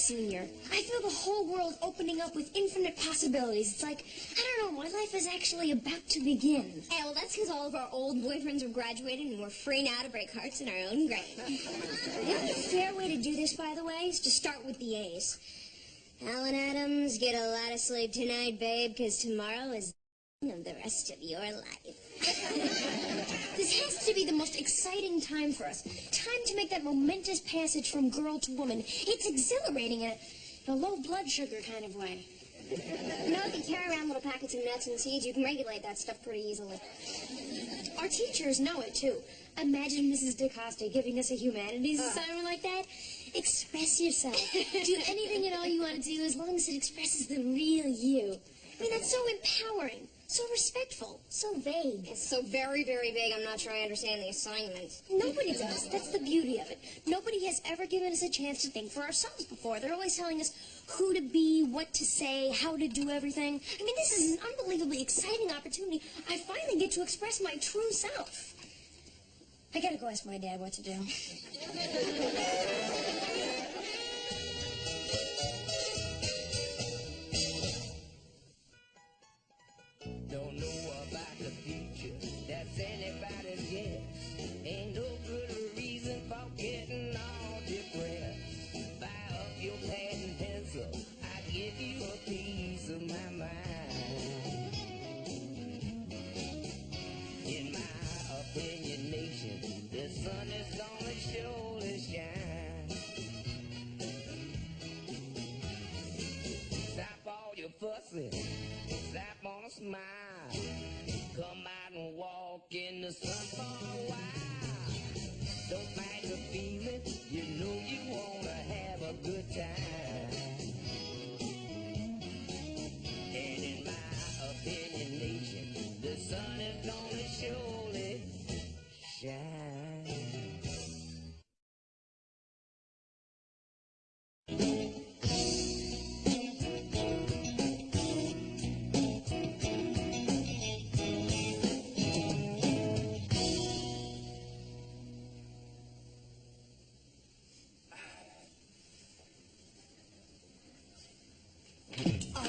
senior. I feel the whole world opening up with infinite possibilities. It's like, I don't know, my life is actually about to begin. Yeah, well, that's because all of our old boyfriends have graduated and we're free now to break hearts in our own grave. The only fair way to do this, by the way, is to start with the A's. Alan Adams, get a lot of sleep tonight, babe, because tomorrow is of the rest of your life. This has to be the most exciting time for us. Time to make that momentous passage from girl to woman. It's exhilarating in a low blood sugar kind of way. You know, if you carry around little packets of nuts and seeds, you can regulate that stuff pretty easily. Our teachers know it, too. Imagine Mrs. DeCosta giving us a humanities assignment like that. Express yourself. Do anything at all you want to do as long as it expresses the real you. I mean, that's so empowering, so respectful, so vague. It's so very, very vague, I'm not sure I understand the assignment. Nobody does. That's the beauty of it. Nobody has ever given us a chance to think for ourselves before. They're always telling us who to be, what to say, how to do everything. I mean, this is an unbelievably exciting opportunity. I finally get to express my true self. I gotta go ask my dad what to do. Don't know about the future, that's anybody's guess. Ain't no good reason for getting all depressed. Buy up your pad and pencil, I give you a piece of my mind. In my opinion, nation, the sun is gonna surely shine. Stop all your fussing, slap on a smile. Come out and walk in the sun for a while. Don't fight the feeling, you know you wanna have a good time. And in my opinion, nation, the sun is gonna surely shine.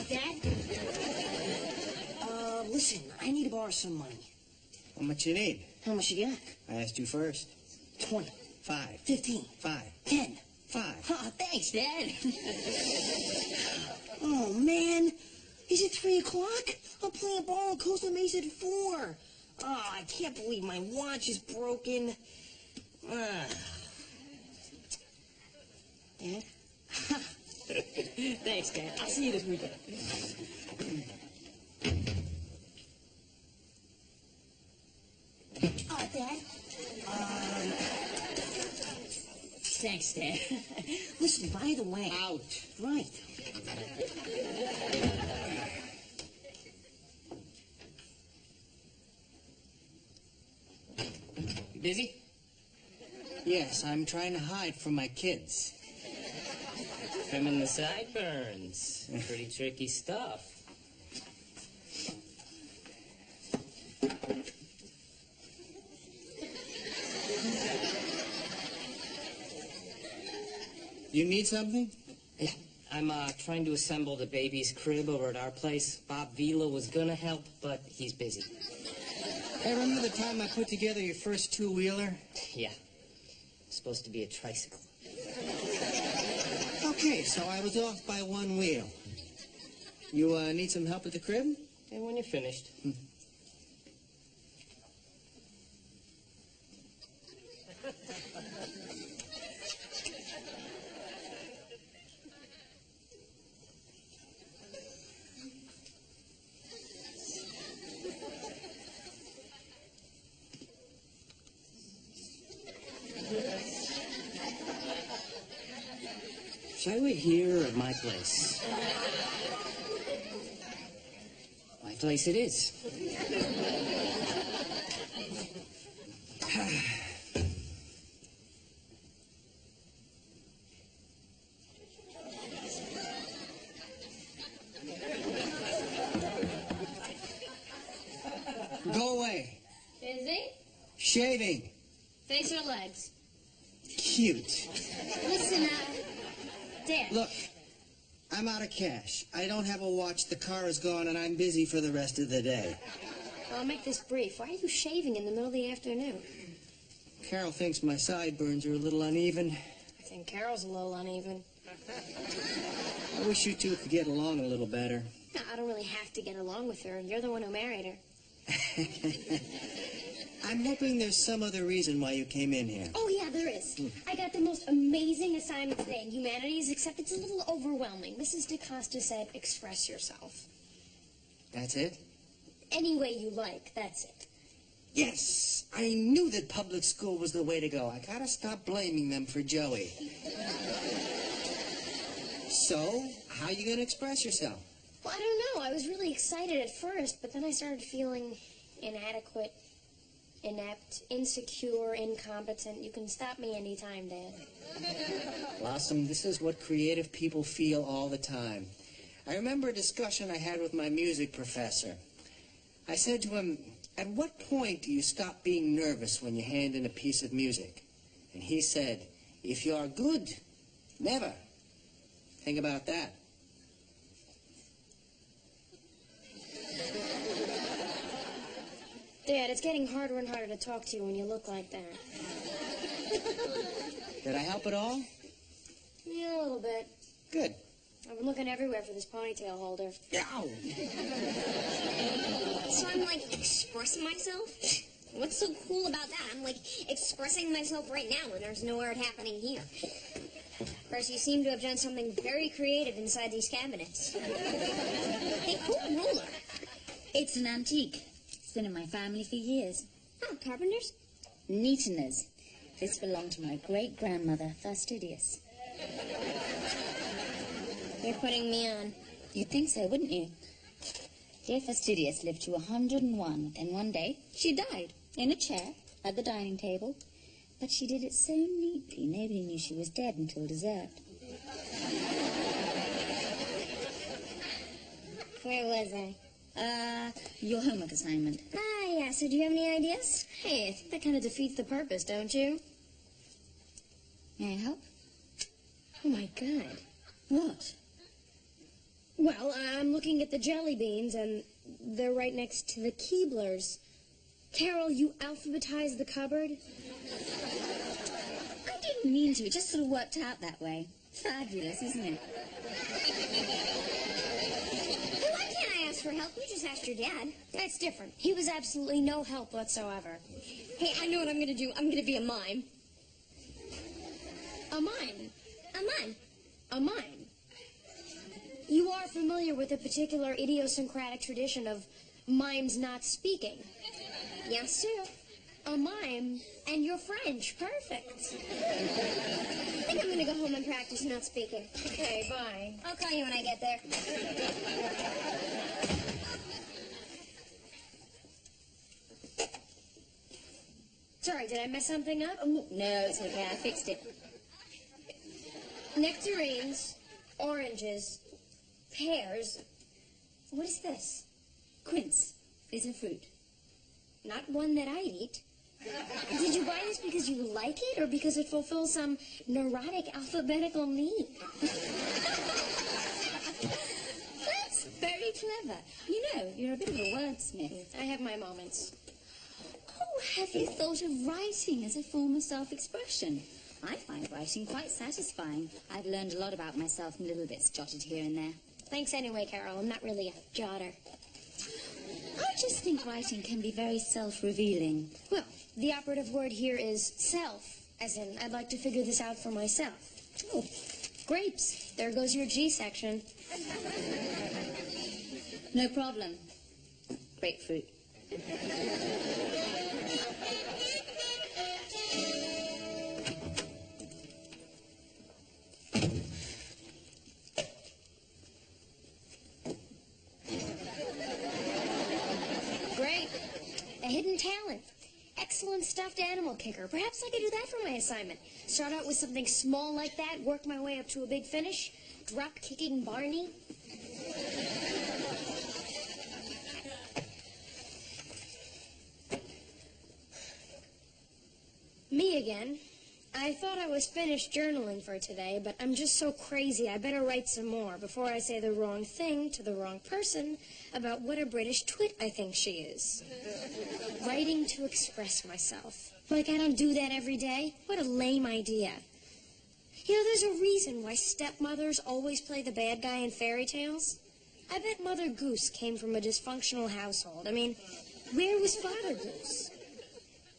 Dad? Listen, I need to borrow some money. How much you need? How much you got? I asked you first. 20. 5. 15. 5. 10. 5. Oh, thanks, Dad. Oh, man. Is it 3 o'clock? I'm playing ball on Costa Mesa at 4. Oh, I can't believe my watch is broken. Dad? Thanks, Dad. I'll see you this weekend. Oh, Dad? Thanks, Dad. Listen, by the way... Out. Right. You busy? Yes, I'm trying to hide from my kids. Trimming the sideburns. Pretty tricky stuff. You need something? Yeah, I'm trying to assemble the baby's crib over at our place. Bob Vila was gonna help, but he's busy. Hey, remember the time I put together your first two-wheeler? Yeah. Supposed to be a tricycle. Okay, so I was off by one wheel. You need some help at the crib? And when you're finished. Shall we here at my place? My place it is. Go away. Busy? Shaving. Face or legs? Cute. Listen, Dad. Look, I'm out of cash. I don't have a watch, the car is gone, and I'm busy for the rest of the day. I'll make this brief. Why are you shaving in the middle of the afternoon? Carol thinks my sideburns are a little uneven. I think Carol's a little uneven. I wish you two could get along a little better. No, I don't really have to get along with her. You're the one who married her. I'm hoping there's some other reason why you came in here. Oh, yeah, there is. I got the most amazing assignment today in humanities, except it's a little overwhelming. Mrs. DeCosta said, express yourself. That's it? Any way you like, that's it. Yes, I knew that public school was the way to go. I gotta stop blaming them for Joey. So, how you gonna express yourself? Well, I don't know. I was really excited at first, but then I started feeling inadequate, inept, insecure, incompetent. You can stop me anytime, Dad. Blossom, this is what creative people feel all the time. I remember a discussion I had with my music professor. I said to him, at what point do you stop being nervous when you hand in a piece of music? And he said, if you are good, never. Think about that. Dad, it's getting harder and harder to talk to you when you look like that. Did I help at all? Yeah, a little bit. Good. I've been looking everywhere for this ponytail holder. Ow! So I'm, like, expressing myself? What's so cool about that? I'm, like, expressing myself right now when there's no art happening here. First, you seem to have done something very creative inside these cabinets. Hey, cool ruler. It's an antique. It's been in my family for years. Oh, carpenters? Neatoners. This belonged to my great-grandmother, Fastidious. You're putting me on. You'd think so, wouldn't you? Dear Fastidious lived to 101. Then one day, she died in a chair at the dining table. But she did it so neatly, nobody knew she was dead until dessert. Where was I? Your homework assignment. Ah, yeah, so do you have any ideas? Hey, I think that kind of defeats the purpose, don't you? May I help? Oh, my God. What? Well, I'm looking at the jelly beans, and they're right next to the Keeblers. Carol, you alphabetized the cupboard? I didn't mean to. It just sort of worked out that way. Fabulous, isn't it? Hey, why can't I ask for help? You just asked your dad. That's different. He was absolutely no help whatsoever. Hey, I know what I'm gonna do. I'm gonna be a mime. A mime. A mime. A mime. You are familiar with a particular idiosyncratic tradition of mimes not speaking. Yes, too. A mime, and you're French. Perfect. I think I'm gonna go home and practice not speaking. Okay, bye. I'll call you when I get there. Sorry, did I mess something up? No, it's okay. I fixed it. Nectarines, oranges, pears. What is this? Quince is a fruit. Not one that I'd eat. Did you buy this because you like it or because it fulfills some neurotic alphabetical need? That's very clever. You know, you're a bit of a wordsmith. I have my moments. Oh, have you thought of writing as a form of self-expression? I find writing quite satisfying. I've learned a lot about myself in little bits jotted here and there. Thanks anyway, Carol. I'm not really a jotter. I just think writing can be very self-revealing. Well, the operative word here is self, as in I'd like to figure this out for myself. Oh, grapes. There goes your G section. No problem. Grapefruit. Great. A hidden talent. Excellent stuffed animal kicker. Perhaps I could do that for my assignment. Start out with something small like that, work my way up to a big finish. Drop kicking Barney. Me again. I I thought I was finished journaling for today, but I'm just so crazy I better write some more before I say the wrong thing to the wrong person about what a British twit I think she is. Writing to express myself. Like I don't do that every day? What a lame idea. You know, there's a reason why stepmothers always play the bad guy in fairy tales. I bet Mother Goose came from a dysfunctional household. I mean, where was Father Goose?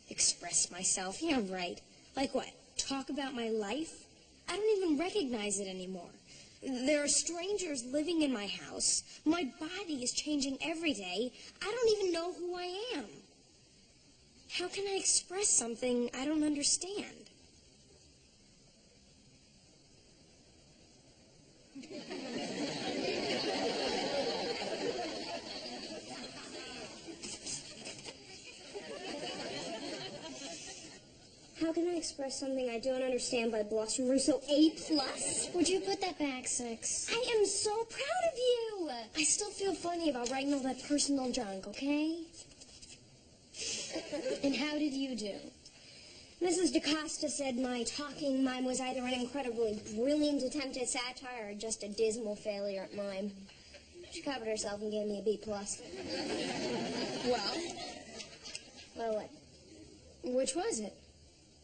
Express myself. Yeah, right. Like what? Talk about my life? I don't even recognize it anymore. There are strangers living in my house. My body is changing every day. I don't even know who I am. How can I express something I don't understand? How can I express something I don't understand by Blossom Russo A+? Would you put that back, Six? I am so proud of you. I still feel funny about writing all that personal junk, okay? And how did you do? Mrs. DaCosta said my talking mime was either an incredibly brilliant attempt at satire or just a dismal failure at mime. She covered herself and gave me a B+. Well, Well, what? which was it?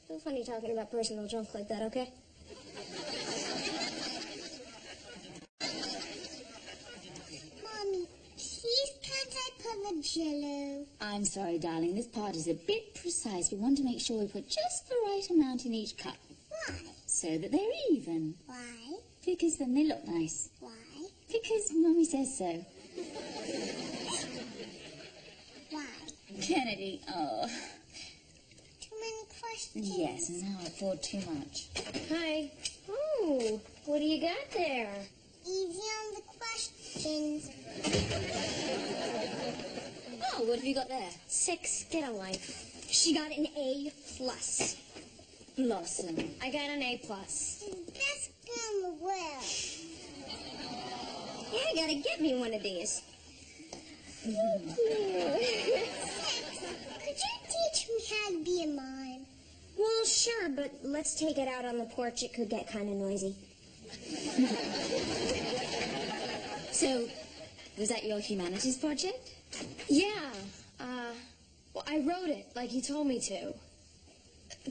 So funny talking about personal junk like that, okay? Mommy, please can't I put the Jello? I'm sorry, darling. This part is a bit precise. We want to make sure we put just the right amount in each cup. Why? So that they're even. Why? Because then they look nice. Why? Because Mummy says so. Why? Kennedy, oh. Too many questions. Yes, and now I thought too much. Hi. Oh, what do you got there? Easy on the questions. Oh, what have you got there? Six, get a life. She got an A+. Blossom. I got an A+. Best girl in the world. Yeah, I gotta get me one of these. Could you teach me how to be a mime? Well, sure, but let's take it out on the porch. It could get kind of noisy. So, was that your humanities project? Yeah, well, I wrote it like you told me to.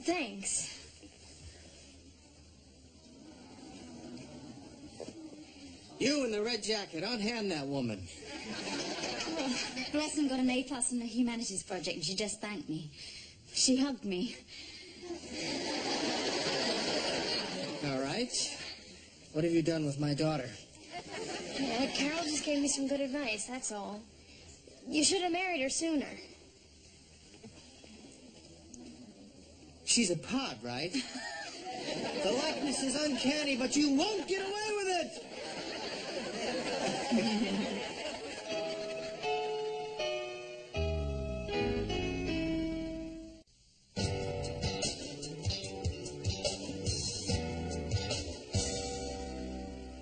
Thanks. You in the red jacket, unhand that woman. Blossom got an A+ in the humanities project and she just thanked me. She hugged me. All right. What have you done with my daughter? Yeah, Carol just gave me some good advice, that's all. You should have married her sooner. She's a pod, right? The likeness is uncanny, but you won't get away with it!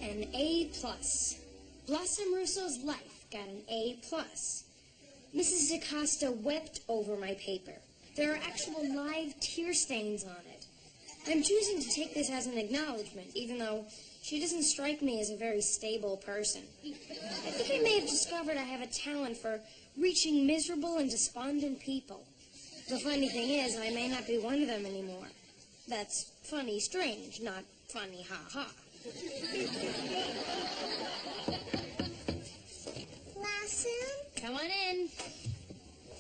An A+. Blossom Russo's life got an A+. Mrs. DaCosta wept over my paper. There are actual live tear stains on it. I'm choosing to take this as an acknowledgement, even though she doesn't strike me as a very stable person. I think I may have discovered I have a talent for reaching miserable and despondent people. The funny thing is, I may not be one of them anymore. That's funny strange, not funny ha-ha. Blossom? Come on in.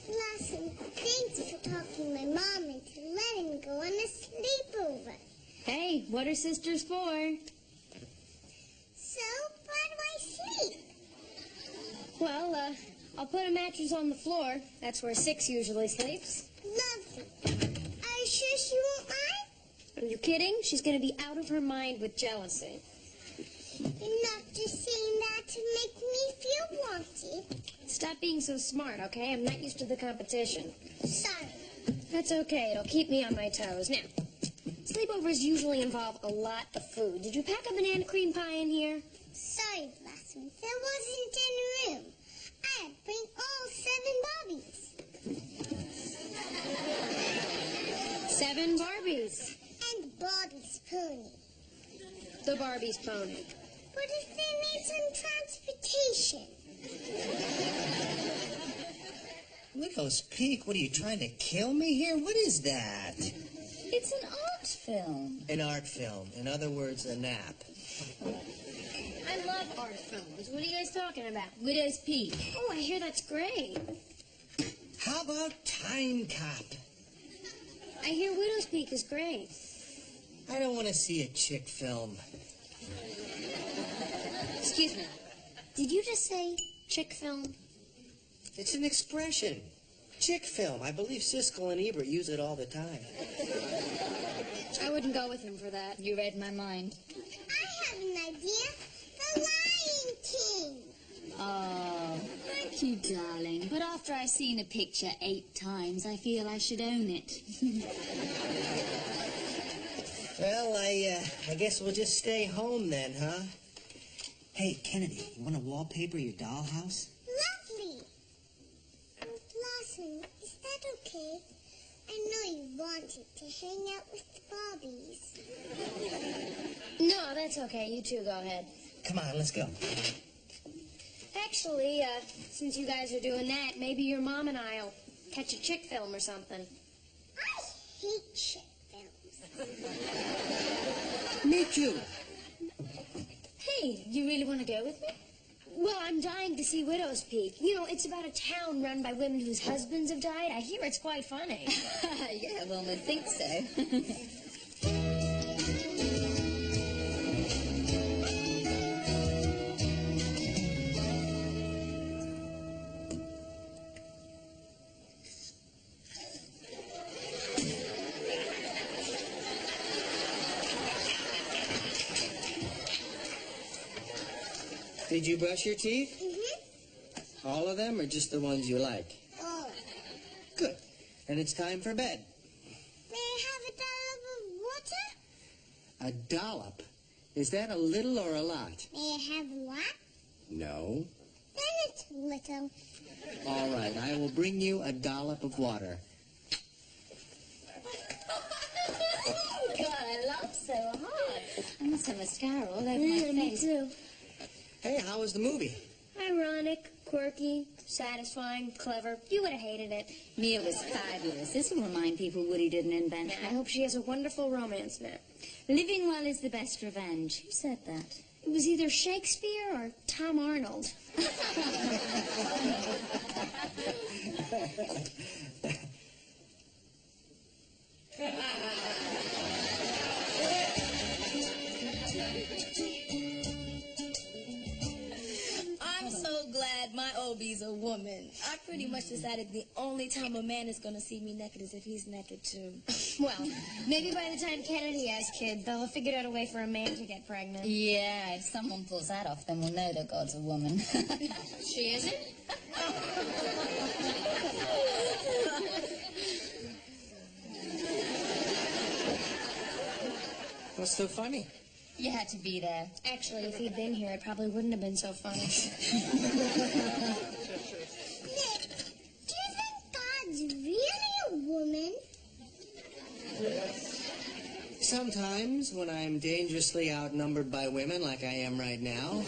Blossom, thanks for talking my mom into letting me go on a sleepover. Hey, what are sisters for? So, where do I sleep? Well, I'll put a mattress on the floor. That's where Six usually sleeps. Lovely. Are you sure she won't mind? Are you kidding? She's gonna be out of her mind with jealousy. You're not just saying that to make me feel wanted. Stop being so smart, okay? I'm not used to the competition. Sorry. That's okay. It'll keep me on my toes. Now, sleepovers usually involve a lot of food. Did you pack a banana cream pie in here? Sorry, Blossom. There wasn't any room. I had to bring all 7 Barbies. 7 Barbies. And The Barbie's pony. What if they need some transportation? Widow's Peak, what are you trying to kill me here? What is that? It's an art film. An art film. In other words, a nap. I love art films. What are you guys talking about? Widow's Peak. Oh, I hear that's great. How about Time Cop? I hear Widow's Peak is great. I don't want to see a chick film. Excuse me. Did you just say chick film? It's an expression. Chick film. I believe Siskel and Ebert use it all the time. I wouldn't go with him for that. You read my mind. I have an idea. The Lion King. Oh, thank you, darling. But after I've seen a picture 8 times, I feel I should own it. Well, I guess we'll just stay home then, huh? Hey, Kennedy, you want to wallpaper your dollhouse? Lovely. Blossom, is that okay? I know you wanted to hang out with the Barbies. No, that's okay. You two go ahead. Come on, let's go. Actually, since you guys are doing that, maybe your mom and I'll catch a chick film or something. I hate chick films. Me too. Hey, you really want to go with me? Well, I'm dying to see Widow's Peak. You know, it's about a town run by women whose husbands have died. I hear it's quite funny. Yeah, one would think so. Did you brush your teeth? Mm-hmm. All of them, or just the ones you like? Oh, Good. And it's time for bed. may I have a dollop of water? A dollop? Is that a little or a lot? May I have a lot? No. Then it's little. All right, I will bring you a dollop of water. God, I laugh so hard. I must have mascara all over my Yeah, me face. too. Hey, how was the movie? Ironic, quirky, satisfying, clever. You would have hated it. Mia was fabulous. This will remind people Woody didn't invent I hope she has a wonderful romance now. Living well is the best revenge. Who said that? It was either Shakespeare or Tom Arnold. I'm so glad my Obie's a woman. I pretty much decided the only time a man is going to see me naked is if he's naked too. Well, maybe by the time Kennedy has kids, they'll have figured out a way for a man to get pregnant. Yeah, if someone pulls that off, then we'll know that God's a woman. She isn't? What's so funny? You had to be there. Actually, if he'd been here, it probably wouldn't have been so funny. Nick, do you think God's really a woman? Sometimes, when I'm dangerously outnumbered by women like I am right now.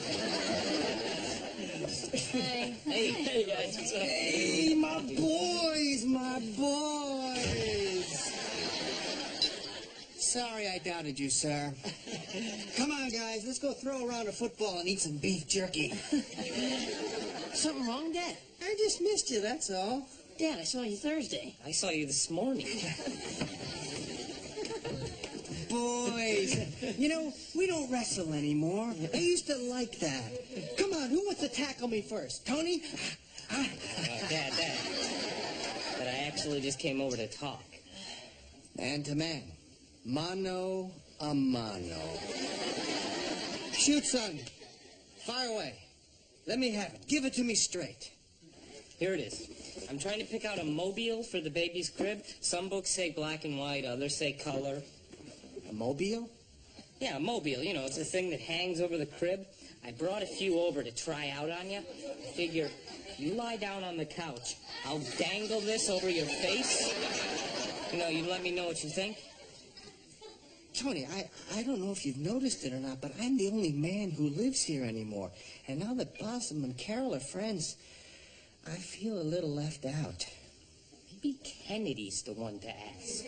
Hey, guys. Hey, my boys, my boys. Sorry I doubted you, sir. Come on, guys, let's go throw around a football and eat some beef jerky. Something wrong, Dad? I just missed you, that's all. Dad, I saw you Thursday. I saw you this morning. Boys, you know, we don't wrestle anymore. I used to like that. Come on, who wants to tackle me first? Tony? Dad. But I actually just came over to talk. Man to man. Mano a mano. Shoot, son. Fire away. Let me have it. Give it to me straight. Here it is. I'm trying to pick out a mobile for the baby's crib. Some books say black and white, others say color. A mobile? Yeah, a mobile. You know, it's a thing that hangs over the crib. I brought a few over to try out on you. Figure, you lie down on the couch. I'll dangle this over your face. You know, you let me know what you think. Tony, I don't know if you've noticed it or not, but I'm the only man who lives here anymore. And now that Blossom and Carol are friends, I feel a little left out. Maybe Kennedy's the one to ask.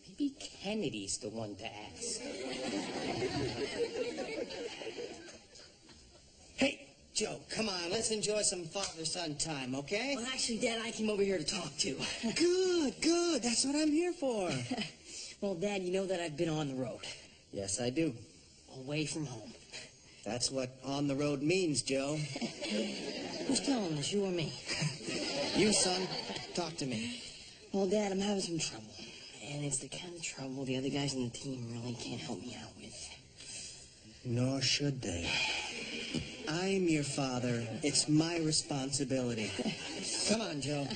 Maybe Kennedy's the one to ask. Hey, Joe, come on, let's enjoy some father-son time, okay? Well, actually, Dad, I came over here to talk to. Good, that's what I'm here for. Well, Dad, you know that I've been on the road. Yes, I do. Away from home. That's what on the road means, Joe. Who's telling us, you or me? You, son, talk to me. Well, Dad, I'm having some trouble. And it's the kind of trouble the other guys on the team really can't help me out with. Nor should they. I'm your father. It's my responsibility. Come on, Joe.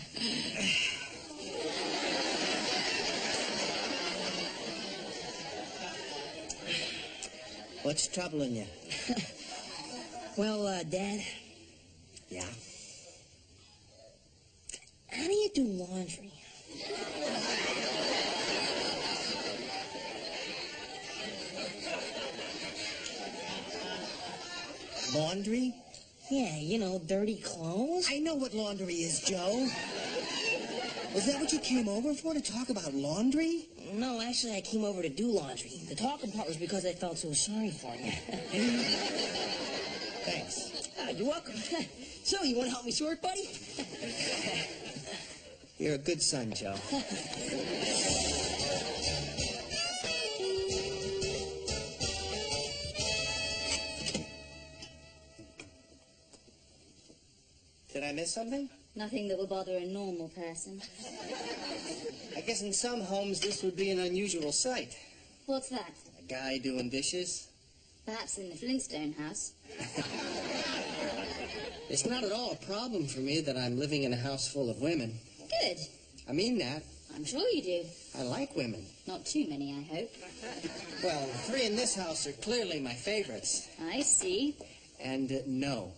What's troubling you? Well, Dad. Yeah? How do you do laundry? Laundry? Yeah, you know, dirty clothes. I know what laundry is, Joe. Was that what you came over for, to talk about laundry? No, actually, I came over to do laundry. The talking part was because I felt so sorry for you. Thanks. You're welcome. So, you want to help me sort, buddy? You're a good son, Joe. Did I miss something? Nothing that would bother a normal person. I guess in some homes this would be an unusual sight. What's that? A guy doing dishes. Perhaps in the Flintstone house. It's not at all a problem for me that I'm living in a house full of women. Good. I mean that. I'm sure you do. I like women. Not too many, I hope. Well, the three in this house are clearly my favorites. I see. And no,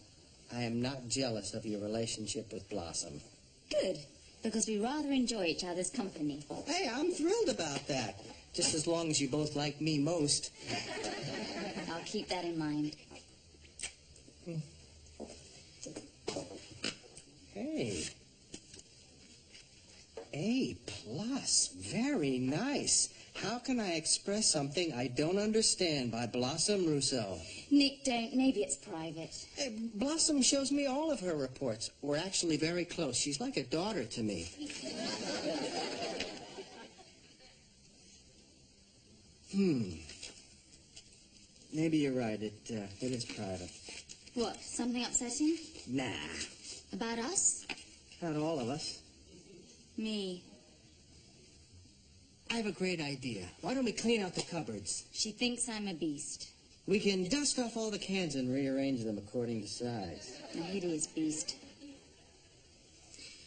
I am not jealous of your relationship with Blossom. Good, because we rather enjoy each other's company. Hey, I'm thrilled about that. Just as long as you both like me most. I'll keep that in mind. Hey. A+. Very nice. How can I express something I don't understand by Blossom Rousseau? Nick, don't. Maybe it's private. Hey, Blossom shows me all of her reports. We're actually very close. She's like a daughter to me. Maybe you're right. It is private. What, something upsetting? Nah, About us? not all of us. Me. I have a great idea. Why don't we clean out the cupboards? She thinks I'm a beast. We can dust off all the cans and rearrange them according to size. A hideous beast.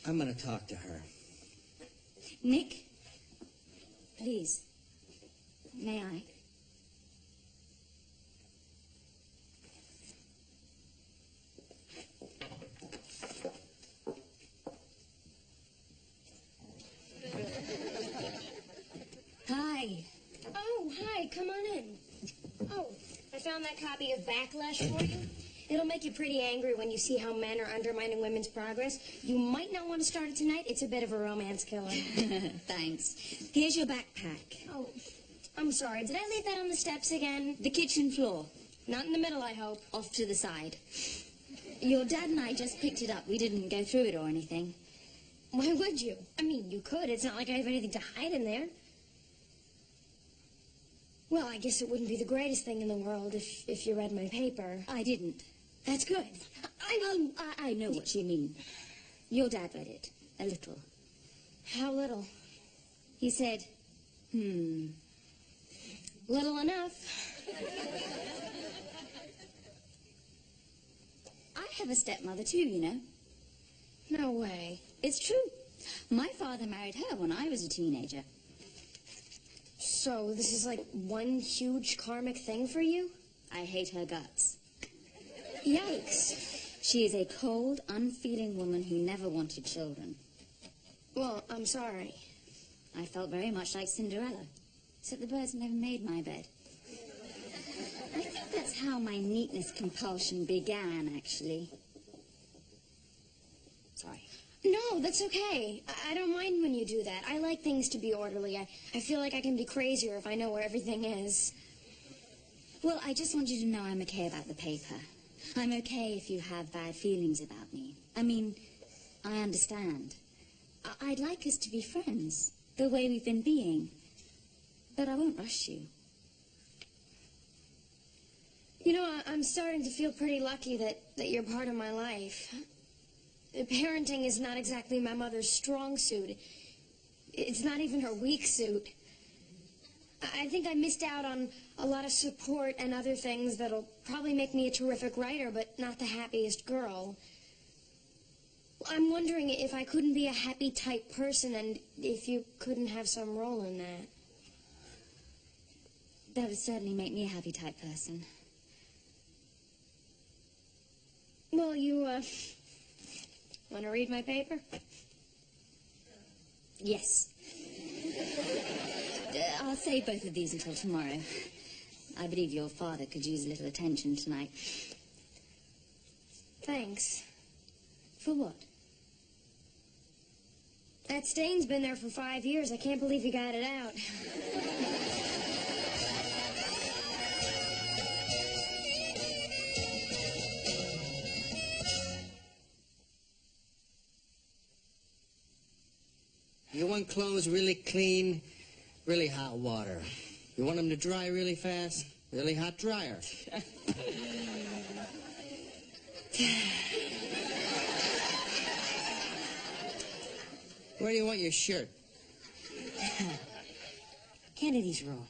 I'm going to talk to her. Nick? Please. May I? Hi. Oh, hi, come on in. Oh, I found that copy of Backlash for you. It'll make you pretty angry when you see how men are undermining women's progress. You might not want to start it tonight. It's a bit of a romance killer. Thanks. Here's your backpack. Oh, I'm sorry. Did I leave that on the steps again? The kitchen floor. Not in the middle, I hope. Off to the side. Your dad and I just picked it up. We didn't go through it or anything. Why would you? I mean, you could. It's not like I have anything to hide in there. Well, I guess it wouldn't be the greatest thing in the world if you read my paper. I didn't. That's good. I know what you mean. Your dad read it. A little. How little? He said, Little enough. I have a stepmother too, you know. No way. It's true. My father married her when I was a teenager. So this is like one huge karmic thing for you? I hate her guts. Yikes. She is a cold, unfeeling woman who never wanted children. Well, I'm sorry. I felt very much like Cinderella, except the birds never made my bed. I think that's how my neatness compulsion began, actually. Sorry. No, that's okay. I don't mind when you do that. I like things to be orderly. I feel like I can be crazier if I know where everything is. Well, I just want you to know I'm okay about the paper. I'm okay if you have bad feelings about me. I mean, I understand. I'd like us to be friends, the way we've been being. But I won't rush you. You know, I'm starting to feel pretty lucky that you're part of my life. Parenting is not exactly my mother's strong suit. It's not even her weak suit. I think I missed out on a lot of support and other things that'll probably make me a terrific writer, but not the happiest girl. I'm wondering if I couldn't be a happy type person and if you couldn't have some role in that. That would certainly make me a happy type person. Well, you, want to read my paper? Yes. I'll save both of these until tomorrow. I believe your father could use a little attention tonight. Thanks. For what? That stain's been there for 5 years. I can't believe you got it out. You want clothes really clean, really hot water. You want them to dry really fast, really hot dryer. Where do you want your shirt? Kennedy's room.